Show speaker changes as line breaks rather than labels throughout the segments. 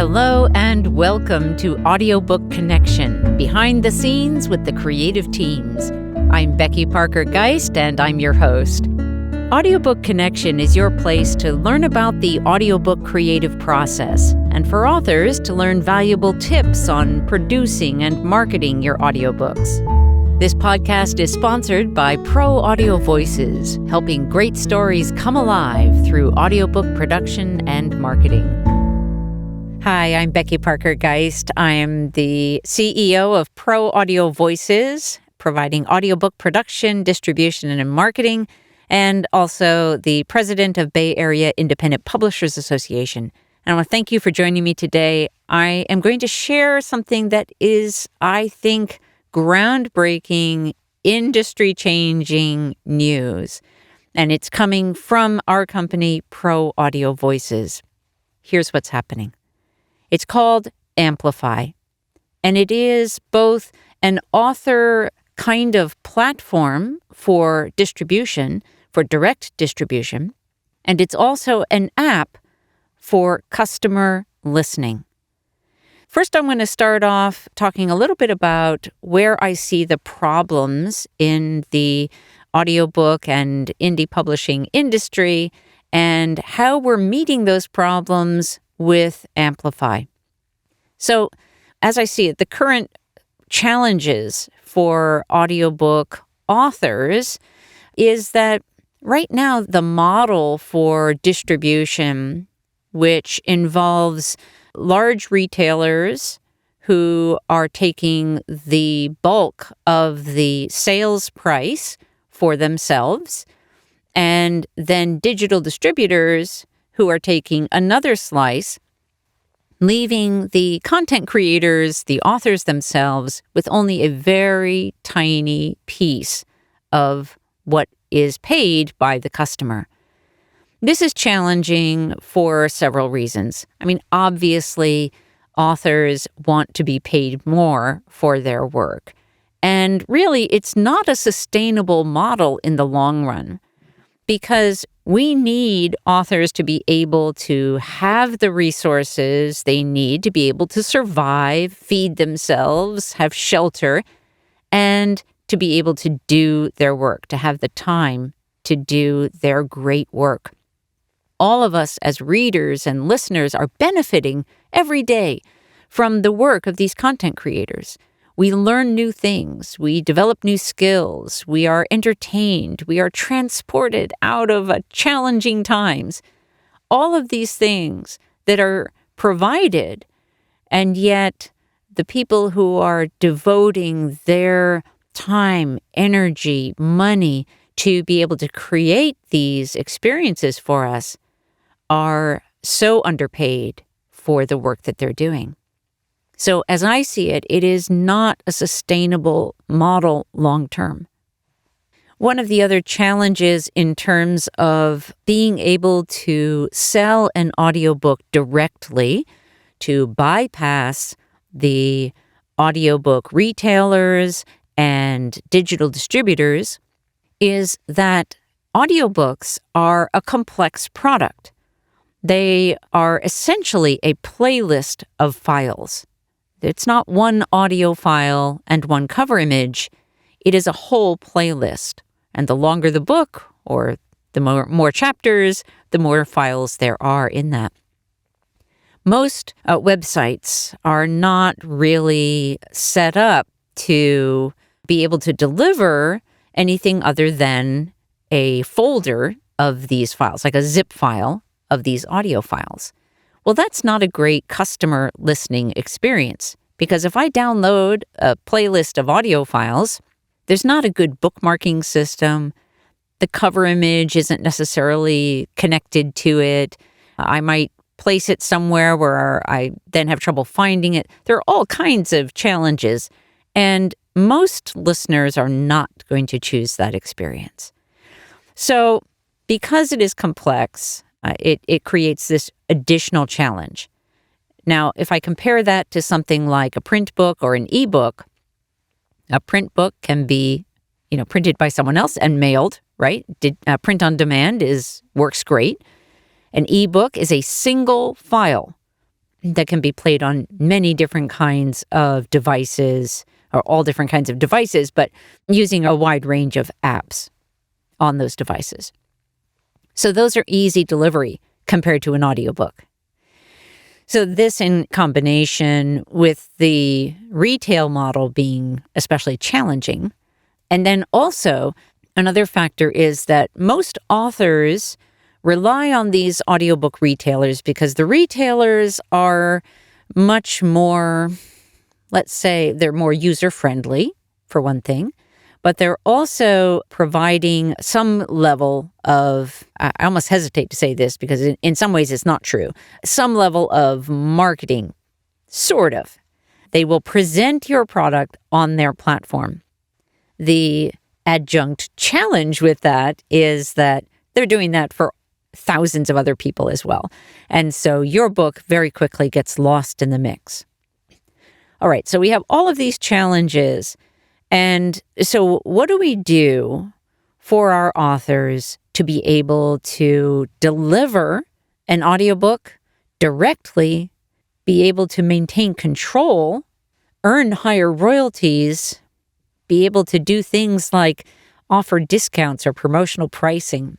Hello and welcome to Audiobook Connection, behind the scenes with the creative teams. I'm Becky Parker Geist and I'm your host. Audiobook Connection is your place to learn about the audiobook creative process and for authors to learn valuable tips on producing and marketing your audiobooks. This podcast is sponsored by Pro Audio Voices, helping great stories come alive through audiobook production and marketing. Hi, I'm Becky Parker Geist. I'm the CEO of Pro Audio Voices, providing audiobook production, distribution, and marketing, and also the president of Bay Area Independent Publishers Association. And I want to thank you for joining me today. I am going to share something that is, I think, groundbreaking, industry-changing news. And it's coming from our company, Pro Audio Voices. Here's what's happening. It's called AMPlify, and it is both an author kind of platform for distribution, for direct distribution, and it's also an app for customer listening. First, I'm going to start off talking a little bit about where I see the problems in the audiobook and indie publishing industry and how we're meeting those problems with AMPlify. So, as I see it, the current challenges for audiobook authors is that right now the model for distribution, which involves large retailers who are taking the bulk of the sales price for themselves, and then digital distributors who are taking another slice, leaving the content creators, the authors themselves, with only a very tiny piece of what is paid by the customer. This is challenging for several reasons. I mean, obviously, authors want to be paid more for their work. And really, it's not a sustainable model in the long run, because we need authors to be able to have the resources they need to be able to survive, feed themselves, have shelter, and to be able to do their work, to have the time to do their great work. All of us as readers and listeners are benefiting every day from the work of these content creators. We learn new things, we develop new skills, we are entertained, we are transported out of challenging times. All of these things that are provided, and yet the people who are devoting their time, energy, money to be able to create these experiences for us are so underpaid for the work that they're doing. So as I see it, it is not a sustainable model long term. One of the other challenges in terms of being able to sell an audiobook directly, to bypass the audiobook retailers and digital distributors, is that audiobooks are a complex product. They are essentially a playlist of files. It's not one audio file and one cover image. It is a whole playlist. And the longer the book, or the more chapters, the more files there are in that. Most websites are not really set up to be able to deliver anything other than a folder of these files, like a zip file of these audio files. Well, that's not a great customer listening experience, because if I download a playlist of audio files, there's not a good bookmarking system. The cover image isn't necessarily connected to it. I might place it somewhere where I then have trouble finding it. There are all kinds of challenges, and most listeners are not going to choose that experience. So because it is complex, it creates this additional challenge. Now, if I compare that to something like a print book or an ebook, a print book can be, printed by someone else and mailed, right? Print on demand works great. An ebook is a single file, that can be played on many different kinds of devices, or all different kinds of devices, but using a wide range of apps on those devices. So those are easy delivery compared to an audiobook. So this, in combination with the retail model being especially challenging. And then also another factor is that most authors rely on these audiobook retailers because the retailers are much more, let's say, they're more user-friendly, for one thing, but they're also providing some level of, I almost hesitate to say this because in some ways it's not true, some level of marketing, sort of. They will present your product on their platform. The adjunct challenge with that is that they're doing that for thousands of other people as well. And so your book very quickly gets lost in the mix. All right, so we have all of these challenges. And so what do we do for our authors to be able to deliver an audiobook directly, be able to maintain control, earn higher royalties, be able to do things like offer discounts or promotional pricing?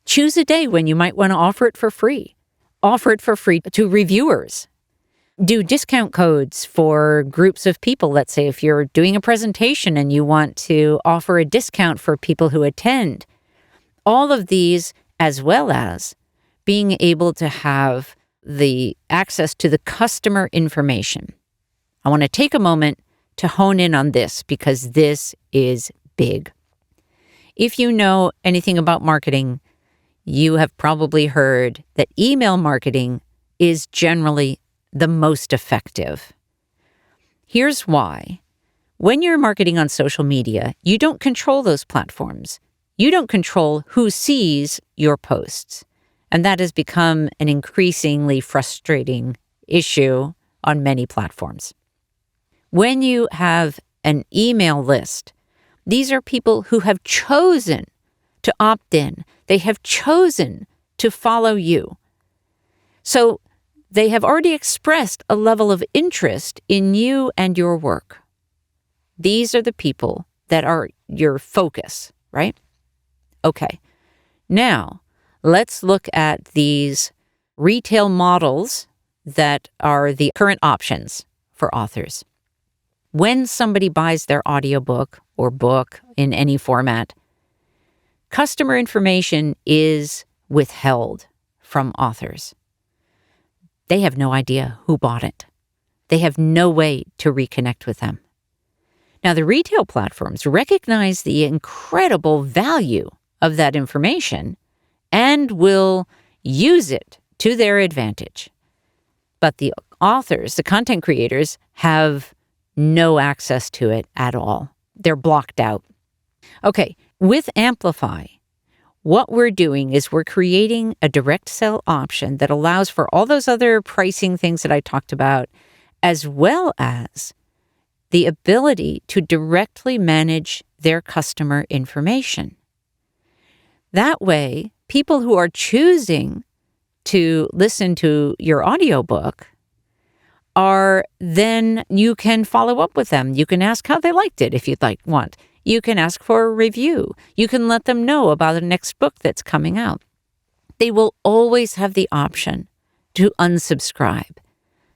Choose a day when you might want to offer it for free. Offer it for free to reviewers. Do discount codes for groups of people. Let's say if you're doing a presentation and you want to offer a discount for people who attend. All of these, as well as being able to have the access to the customer information. I want to take a moment to hone in on this because this is big. If you know anything about marketing, you have probably heard that email marketing is generally the most effective. Here's why. When you're marketing on social media, you don't control those platforms. You don't control who sees your posts. And that has become an increasingly frustrating issue on many platforms. When you have an email list, these are people who have chosen to opt in. They have chosen to follow you. So they have already expressed a level of interest in you and your work. These are the people that are your focus, right? Okay. Now, let's look at these retail models that are the current options for authors. When somebody buys their audiobook or book in any format, customer information is withheld from authors. They have no idea who bought it. They have no way to reconnect with them. Now, the retail platforms recognize the incredible value of that information and will use it to their advantage. But the authors, the content creators, have no access to it at all. They're blocked out. Okay, with AMPlify, what we're doing is we're creating a direct sell option that allows for all those other pricing things that I talked about, as well as the ability to directly manage their customer information. That way, people who are choosing to listen to your audiobook then you can follow up with them. You can ask how they liked it if you'd want. You can ask for a review. You can let them know about the next book that's coming out. They will always have the option to unsubscribe.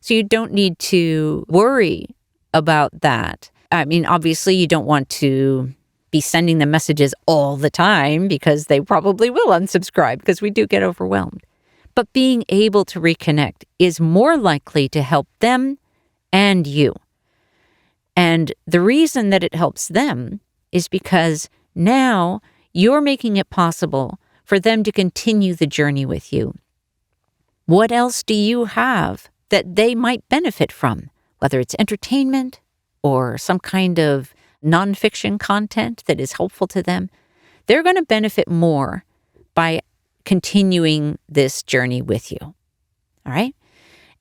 So you don't need to worry about that. I mean, obviously, you don't want to be sending them messages all the time because they probably will unsubscribe because we do get overwhelmed. But being able to reconnect is more likely to help them and you. And the reason that it helps them is because now you're making it possible for them to continue the journey with you. What else do you have that they might benefit from, whether it's entertainment or some kind of nonfiction content that is helpful to them? They're going to benefit more by continuing this journey with you. All right?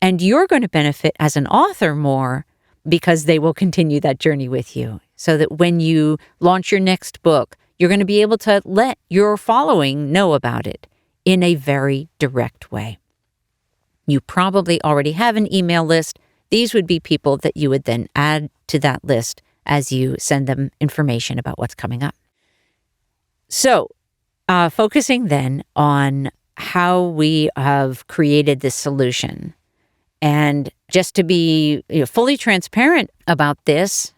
And you're going to benefit as an author more because they will continue that journey with you. So that when you launch your next book, you're going to be able to let your following know about it in a very direct way. You probably already have an email list. These would be people that you would then add to that list as you send them information about what's coming up. So, focusing then on how we have created this solution. And just to be fully transparent about this,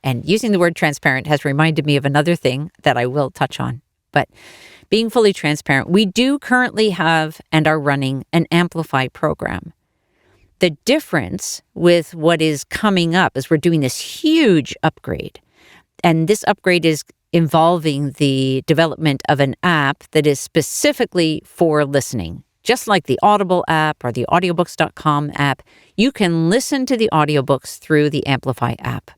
and using the word transparent has reminded me of another thing that I will touch on. But being fully transparent, we do currently have and are running an AMPlify program. The difference with what is coming up is we're doing this huge upgrade. And this upgrade is involving the development of an app that is specifically for listening. Just like the Audible app or the audiobooks.com app, you can listen to the audiobooks through the AMPlify app.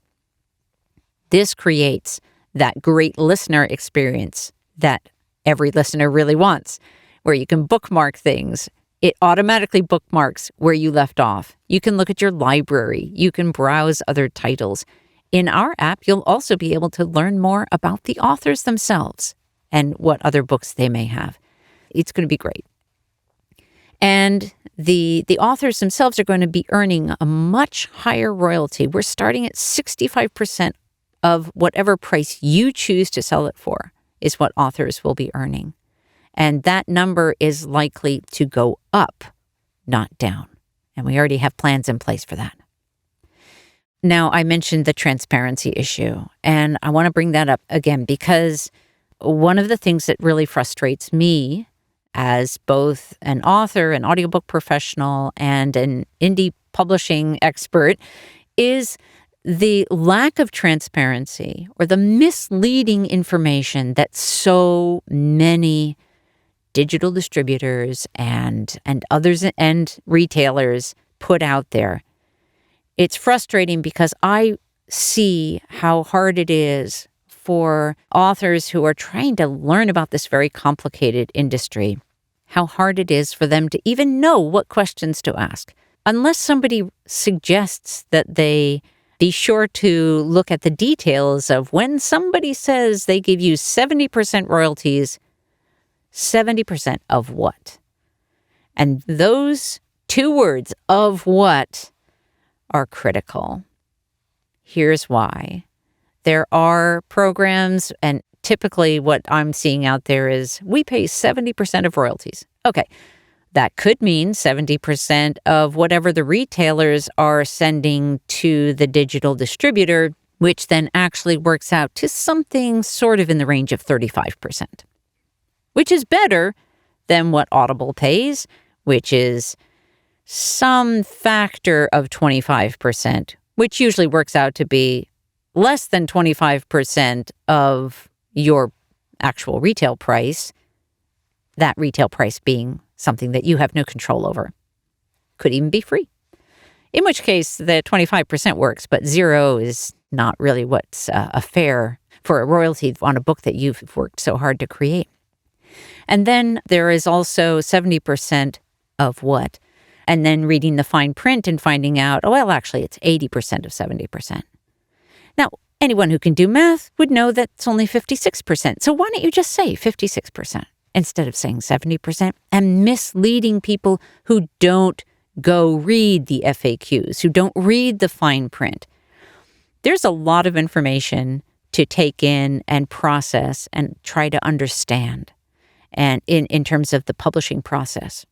This creates that great listener experience that every listener really wants, where you can bookmark things. It automatically bookmarks where you left off. You can look at your library. You can browse other titles. In our app, you'll also be able to learn more about the authors themselves and what other books they may have. It's going to be great. And the authors themselves are going to be earning a much higher royalty. We're starting at 65% of whatever price you choose to sell it for is what authors will be earning. And that number is likely to go up, not down. And we already have plans in place for that. Now, I mentioned the transparency issue, and I want to bring that up again because one of the things that really frustrates me as both an author, an audiobook professional, and an indie publishing expert is the lack of transparency or the misleading information that so many digital distributors and others and retailers put out there. It's frustrating because I see how hard it is for authors who are trying to learn about this very complicated industry, how hard it is for them to even know what questions to ask. Unless somebody suggests that they be sure to look at the details of when somebody says they give you 70% royalties, 70% of what? And those two words, of what, are critical. Here's why. There are programs, and typically what I'm seeing out there is we pay 70% of royalties. Okay, that could mean 70% of whatever the retailers are sending to the digital distributor, which then actually works out to something sort of in the range of 35%, which is better than what Audible pays, which is some factor of 25%, which usually works out to be less than 25% of your actual retail price, that retail price being something that you have no control over. Could even be free. In which case, the 25% works, but zero is not really what's a fair for a royalty on a book that you've worked so hard to create. And then there is also 70% of what? And then reading the fine print and finding out, oh, well, actually, it's 80% of 70%. Now, anyone who can do math would know that it's only 56%. So why don't you just say 56% instead of saying 70% and misleading people who don't go read the FAQs, who don't read the fine print? There's a lot of information to take in and process and try to understand, and in terms of the publishing process.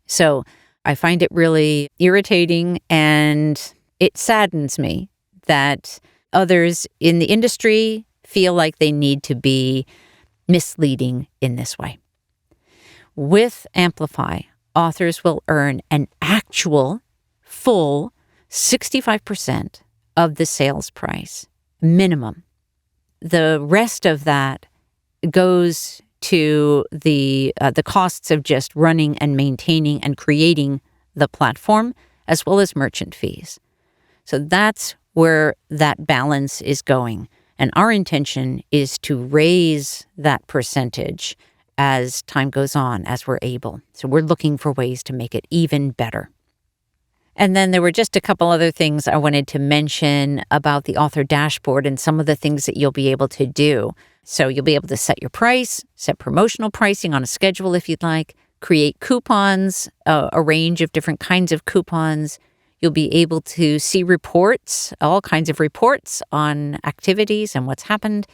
So I find it really irritating, and it saddens me that others in the industry feel like they need to be misleading in this way. With AMPlify, authors will earn an actual full 65% of the sales price, minimum. The rest of that goes to the costs of just running and maintaining and creating the platform, as well as merchant fees. So that's where that balance is going. And our intention is to raise that percentage as time goes on, as we're able. So we're looking for ways to make it even better. And then there were just a couple other things I wanted to mention about the author dashboard and some of the things that you'll be able to do. So you'll be able to set your price, set promotional pricing on a schedule if you'd like, create coupons, a range of different kinds of coupons. You'll be able to see reports, all kinds of reports on activities and what's happened.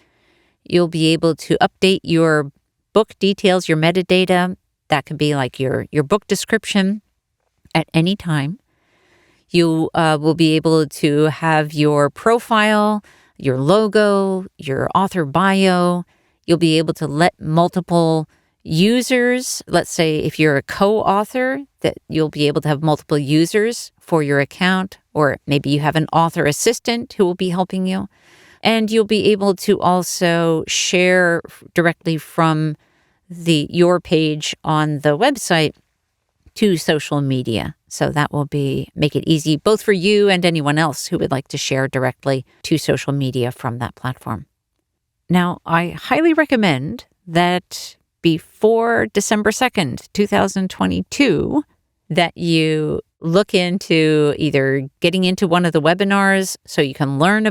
You'll be able to update your book details, your metadata. That can be like your book description at any time. You will be able to have your profile, your logo, your author bio. You'll be able to let multiple users, let's say if you're a co-author, that you'll be able to have multiple users for your account, or maybe you have an author assistant who will be helping you. And you'll be able to also share directly from your page on the website to social media. So that will make it easy both for you and anyone else who would like to share directly to social media from that platform. Now, I highly recommend that before December 2nd, 2022, that you look into either getting into one of the webinars so you can learn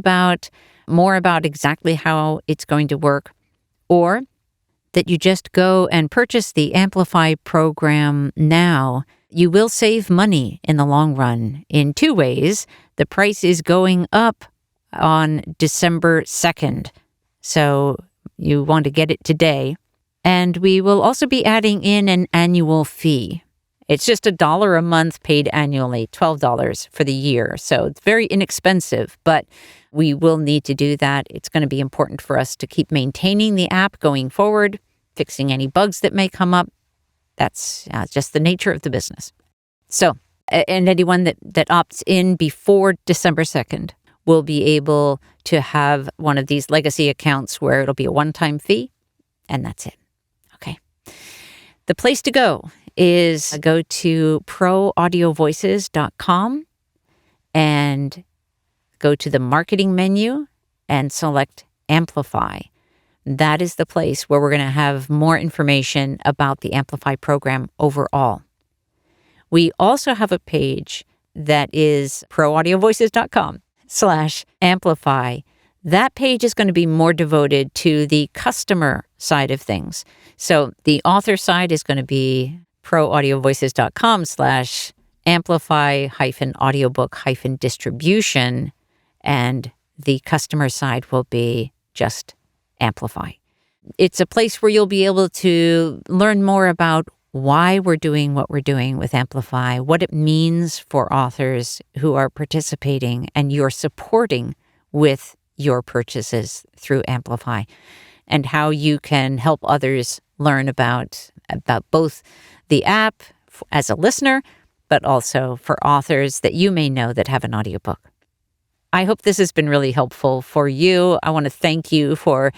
more about exactly how it's going to work, or that you just go and purchase the AMPlify program now. You will save money in the long run in two ways. The price is going up on December 2nd, so you want to get it today. And we will also be adding in an annual fee. It's just $1 a month paid annually, $12 for the year. So it's very inexpensive, but we will need to do that. It's going to be important for us to keep maintaining the app going forward, fixing any bugs that may come up. That's just the nature of the business. So, and anyone that opts in before December 2nd will be able to have one of these legacy accounts where it'll be a one-time fee, and that's it. Okay. The place to go is go to proaudiovoices.com and go to the marketing menu and select AMPlify. That is the place where we're going to have more information about the AMPlify program overall. We also have a page that is proaudiovoices.com/AMPlify. That page is going to be more devoted to the customer side of things. So the author side is going to be proaudiovoices.com/AMPlify-audiobook-distribution, and the customer side will be just AMPlify. It's a place where you'll be able to learn more about why we're doing what we're doing with AMPlify, what it means for authors who are participating and you're supporting with your purchases through AMPlify, and how you can help others learn about both the app as a listener, but also for authors that you may know that have an audiobook. I hope this has been really helpful for you. I want to thank you for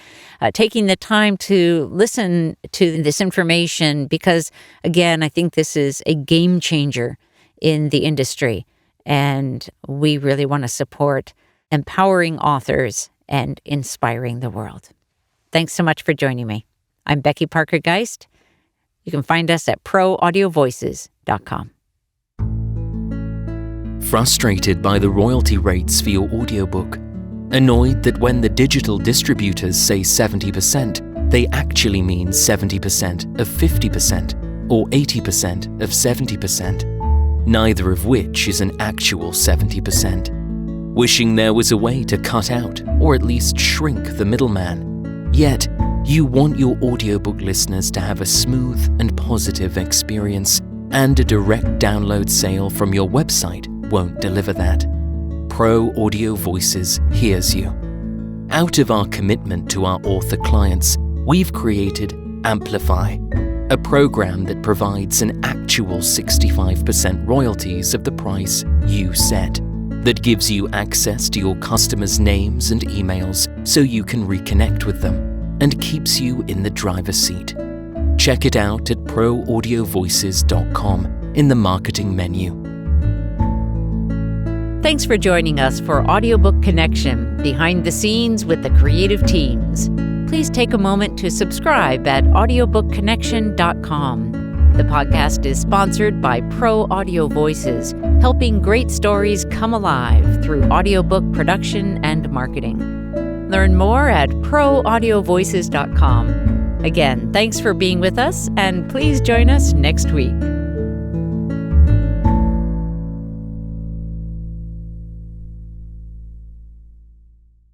taking the time to listen to this information because, again, I think this is a game changer in the industry, and we really want to support empowering authors and inspiring the world. Thanks so much for joining me. I'm Becky Parker Geist. You can find us at proaudiovoices.com.
Frustrated by the royalty rates for your audiobook? Annoyed that when the digital distributors say 70%, they actually mean 70% of 50% or 80% of 70%, neither of which is an actual 70%? Wishing there was a way to cut out or at least shrink the middleman. Yet, you want your audiobook listeners to have a smooth and positive experience, and a direct download sale from your website won't deliver that. Pro Audio Voices hears you. Out of our commitment to our author clients, we've created AMPlify, a program that provides an actual 65% royalties of the price you set, that gives you access to your customers' names and emails so you can reconnect with them, and keeps you in the driver's seat. Check it out at proaudiovoices.com in the marketing menu.
Thanks for joining us for Audiobook Connection, behind the scenes with the creative teams. Please take a moment to subscribe at audiobookconnection.com. The podcast is sponsored by Pro Audio Voices, helping great stories come alive through audiobook production and marketing. Learn more at proaudiovoices.com. Again, thanks for being with us, and please join us next week.